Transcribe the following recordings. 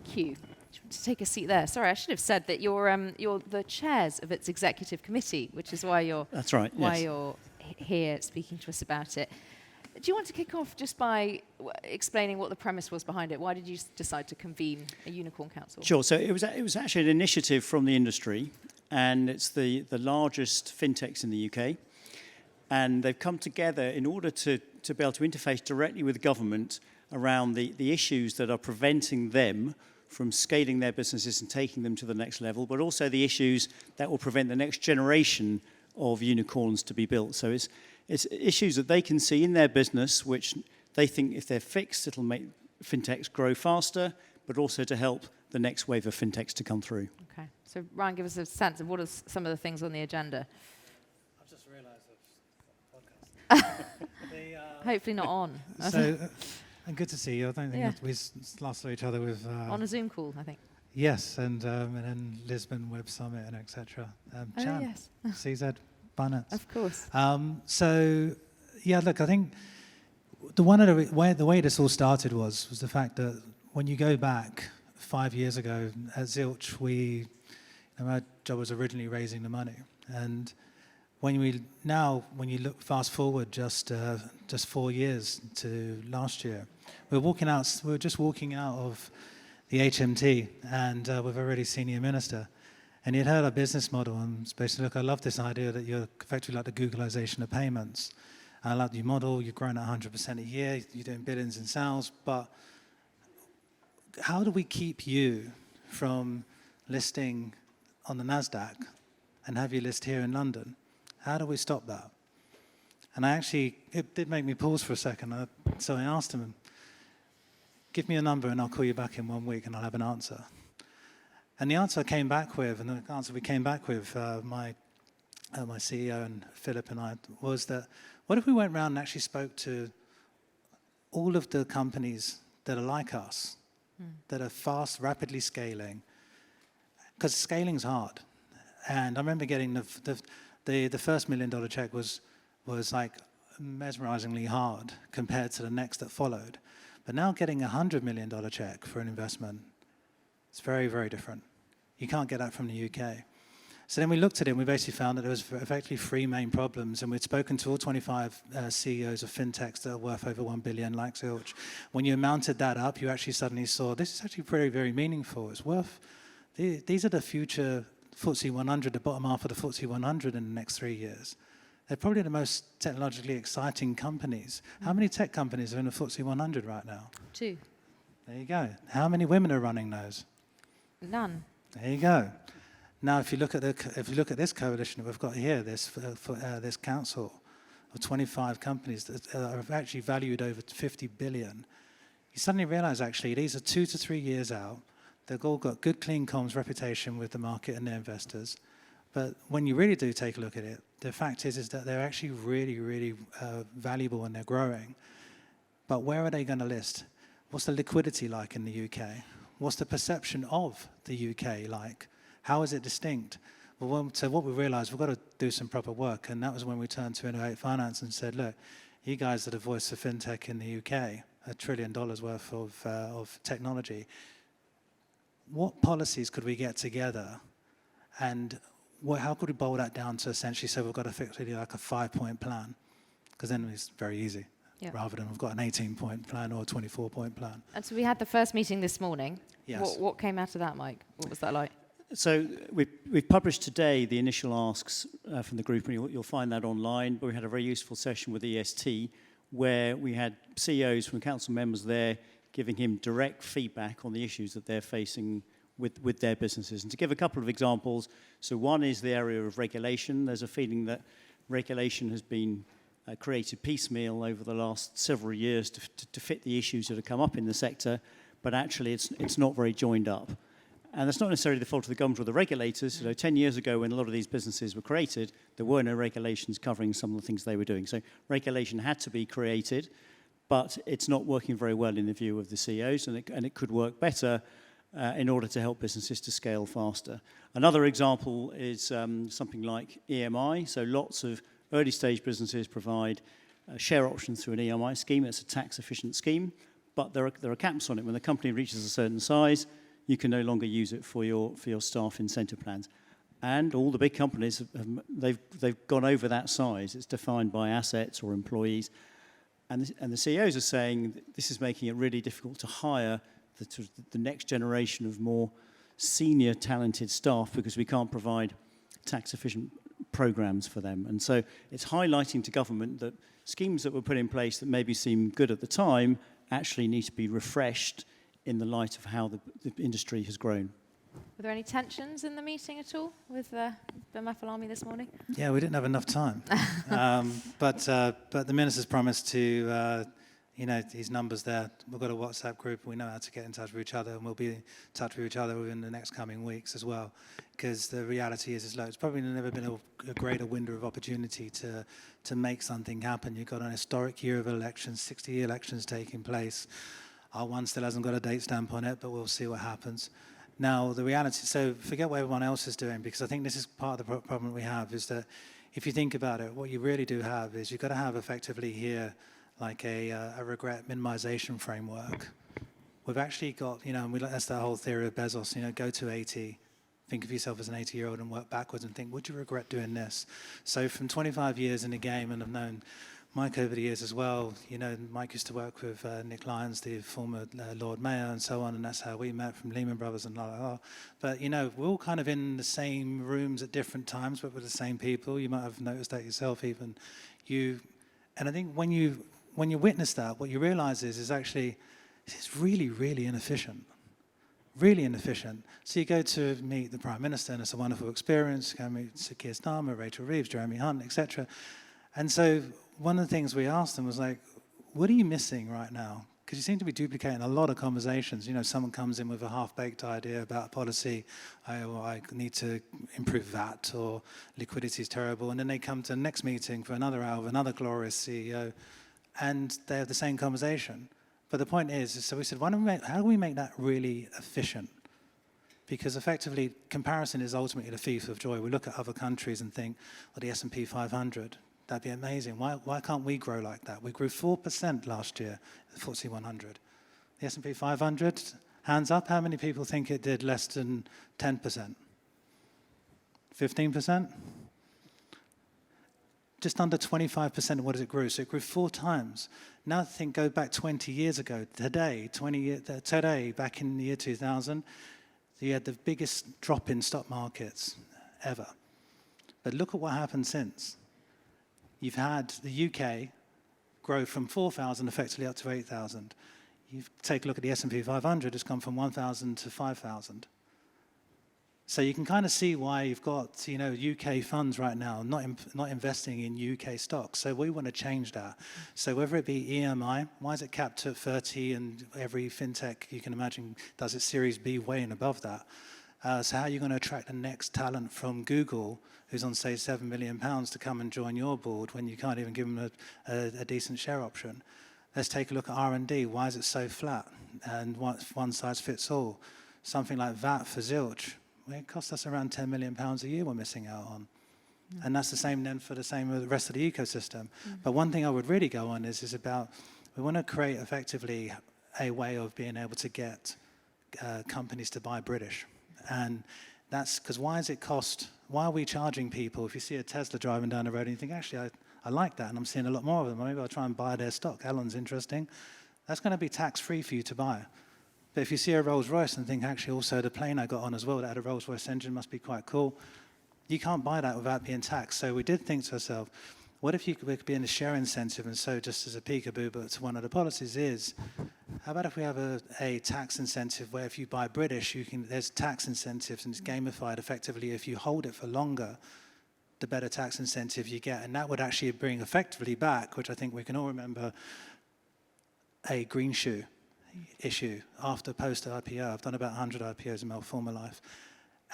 Thank you. To take a seat there. Sorry, I should have said that you're the chairs of its executive committee, which is why you're That's right. why Yes. you're here speaking to us about it. Do you want to kick off just by explaining what the premise was behind it? Why did you decide to convene a unicorn council? Sure. So it was actually an initiative from the industry, and it's the largest fintechs in the UK, and they've come together in order to be able to interface directly with government around the issues that are preventing them from scaling their businesses and taking them to the next level, but also the issues that will prevent the next generation of unicorns to be built. So it's issues that they can see in their business, which they think if they're fixed, it'll make fintechs grow faster, but also to help the next wave of fintechs to come through. Okay. So Ryan, give us a sense of what are some of the things on the agenda. I've just realised I've podcast. Hopefully not on. So, and good to see you. I don't think that we last saw each other with... on a Zoom call, I think. Yes, and then Lisbon Web Summit and etc. Chan, yes. CZ, Finance. Of course. So, yeah, look, I think the way this all started was the fact that when you go back 5 years ago at Zilch, our job was originally raising the money, and when you look fast forward just 4 years to last year, we were just walking out of the HMT and with a really senior minister. And he'd heard our business model and was basically, look, I love this idea that you're effectively like the Googleization of payments. I like your model, you're growing at 100% a year, you're doing billions in sales, but how do we keep you from listing on the NASDAQ and have you list here in London? How do we stop that? And it did make me pause for a second. So I asked him, give me a number and I'll call you back in 1 week and I'll have an answer. And the answer we came back with, my CEO and Philip and I, was that what if we went around and actually spoke to all of the companies that are like us, that are fast, rapidly scaling, because scaling's hard. And I remember getting the first $1 million check was like mesmerizingly hard compared to the next that followed. But now getting a $100 million check for an investment, it's very, very different. You can't get that from the UK. So then we looked at it and we basically found that there was effectively 3 main problems, and we'd spoken to all 25 CEOs of fintechs that are worth over 1 billion like Zilch. When you mounted that up, you actually suddenly saw this is actually very, very meaningful. It's worth, these are the future FTSE 100, the bottom half of the FTSE 100 in the next 3 years. They're probably the most technologically exciting companies. How many tech companies are in the FTSE 100 right now? 2. There you go. How many women are running those? None. There you go. Now, if you look at this coalition that we've got here, this council of 25 companies that are actually valued over 50 billion, you suddenly realise actually these are 2 to 3 years out. They've all got good, clean comms reputation with the market and their investors. But when you really do take a look at it, the fact is that they're actually really, really valuable and they're growing. But where are they going to list? What's the liquidity like in the UK? What's the perception of the UK like? How is it distinct? Well, so what we realised, we've got to do some proper work, and that was when we turned to Innovate Finance and said, look, you guys are the voice of FinTech in the UK, $1 trillion worth of technology. What policies could we get together, and how could we boil that down to essentially say we've got effectively like a 5-point plan? Because then it's very easy, rather than we've got an 18-point plan or a 24-point plan. And so we had the first meeting this morning. Yes. What came out of that, Mike? What was that like? So we've published today the initial asks from the group, and you'll find that online. But we had a very useful session with EST where we had CEOs from council members there giving him direct feedback on the issues that they're facing with their businesses. And to give a couple of examples, so one is the area of regulation. There's a feeling that regulation has been created piecemeal over the last several years to fit the issues that have come up in the sector, but actually it's not very joined up. And that's not necessarily the fault of the government or the regulators. 10 years ago, when a lot of these businesses were created, there were no regulations covering some of the things they were doing. So regulation had to be created, but it's not working very well in the view of the CEOs, and it could work better in order to help businesses to scale faster. Another example is something like EMI. So lots of early-stage businesses provide share options through an EMI scheme. It's a tax-efficient scheme, but there are caps on it. When the company reaches a certain size, you can no longer use it for your staff incentive plans. And all the big companies, they've gone over that size. It's defined by assets or employees. And the CEOs are saying this is making it really difficult to hire the next generation of more senior talented staff because we can't provide tax-efficient programs for them. And so it's highlighting to government that schemes that were put in place that maybe seem good at the time actually need to be refreshed in the light of how the industry has grown. Were there any tensions in the meeting at all with the Mafalami this morning? Yeah, we didn't have enough time. But the minister's promised to, his numbers there. We've got a WhatsApp group. We know how to get in touch with each other, and we'll be in touch with each other within the next coming weeks as well. Because the reality is, it's probably never been a greater window of opportunity to make something happen. You've got an historic year of elections, 60 elections taking place. Our one still hasn't got a date stamp on it, but we'll see what happens. Now, the reality, so forget what everyone else is doing, because I think this is part of the problem we have, is that if you think about it, what you really do have is you've got to have effectively here like a regret minimization framework. We've actually got, that's the whole theory of Bezos, go to 80, think of yourself as an 80-year-old and work backwards and think, would you regret doing this? So from 25 years in the game, and I've known Mike over the years as well, Mike used to work with Nick Lyons, the former Lord Mayor, and so on, and that's how we met from Lehman Brothers and la. But, we're all kind of in the same rooms at different times, but with the same people. You might have noticed that yourself even. And I think when you witness that, what you realize is actually it's really, really inefficient. Really inefficient. So you go to meet the Prime Minister, and it's a wonderful experience. You go meet Sir Keir Starmer, Rachel Reeves, Jeremy Hunt, etc. And so one of the things we asked them was like, what are you missing right now? Because you seem to be duplicating a lot of conversations. Someone comes in with a half-baked idea about policy. I need to improve VAT, or liquidity is terrible. And then they come to the next meeting for another hour with another glorious CEO, and they have the same conversation. But the point is so we said, how do we make that really efficient? Because effectively, comparison is ultimately the thief of joy. We look at other countries and think, well, the S&P 500, that'd be amazing. Why can't we grow like that? We grew 4% last year, the FTSE 100. The S&P 500, hands up, how many people think it did less than 10%? 15%? Just under 25% of what it grew. So it grew 4 times. Now go back 20 years ago. Today, back in the year 2000, you had the biggest drop in stock markets ever. But look at what happened since. You've had the UK grow from 4,000 effectively up to 8,000. You take a look at the S&P 500, it's gone from 1,000 to 5,000. So you can kind of see why you've got UK funds right now not investing in UK stocks. So we want to change that. So whether it be EMI, why is it capped at 30 and every FinTech you can imagine does its Series B way and above that? So how are you going to attract the next talent from Google who's on, say, £7 million to come and join your board when you can't even give them a decent share option? Let's take a look at R&D. Why is it so flat and one size fits all? Something like VAT for Zilch. Well, it costs us around £10 million a year we're missing out on. And that's the same then for the rest of the ecosystem. But one thing I would really go on is about we want to create effectively a way of being able to get companies to buy British. And that's because why are we charging people? If you see a Tesla driving down the road and you think, actually, I like that, and I'm seeing a lot more of them, maybe I'll try and buy their stock. Elon's interesting. That's going to be tax-free for you to buy. But if you see a Rolls-Royce and think, actually, also the plane I got on as well, that had a Rolls-Royce engine, must be quite cool, you can't buy that without being taxed. So we did think to ourselves, what if we could be in a share incentive? And so just as a peekaboo, but to one of the policies is, how about if we have a tax incentive where if you buy British, there's tax incentives and it's gamified effectively. If you hold it for longer, the better tax incentive you get. And that would actually bring effectively back, which I think we can all remember, a green shoe issue after post-IPO. I've done about 100 IPOs in my former life.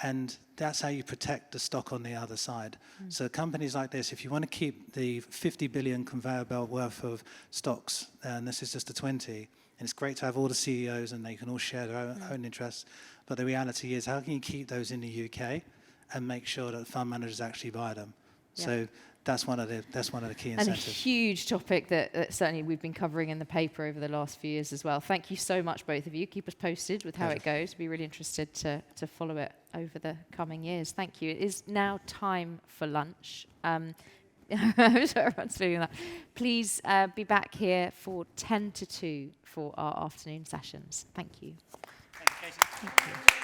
And that's how you protect the stock on the other side. So companies like this, if you want to keep the 50 billion conveyor belt worth of stocks, and this is just the 20, and it's great to have all the CEOs and they can all share their own interests, but the reality is how can you keep those in the UK and make sure that fund managers actually buy them? Yeah. So that's one of the key And a incentives. huge topic that certainly we've been covering in the paper over the last few years as well. Thank you so much, both of you. Keep us posted with how it goes. We'll be really interested to follow it over the coming years. Thank you. It is now time for lunch. I'm sure everyone's feeling that. Please be back here for 10 to 2 for our afternoon sessions. Thank you. Thank you, Katie. Thank you.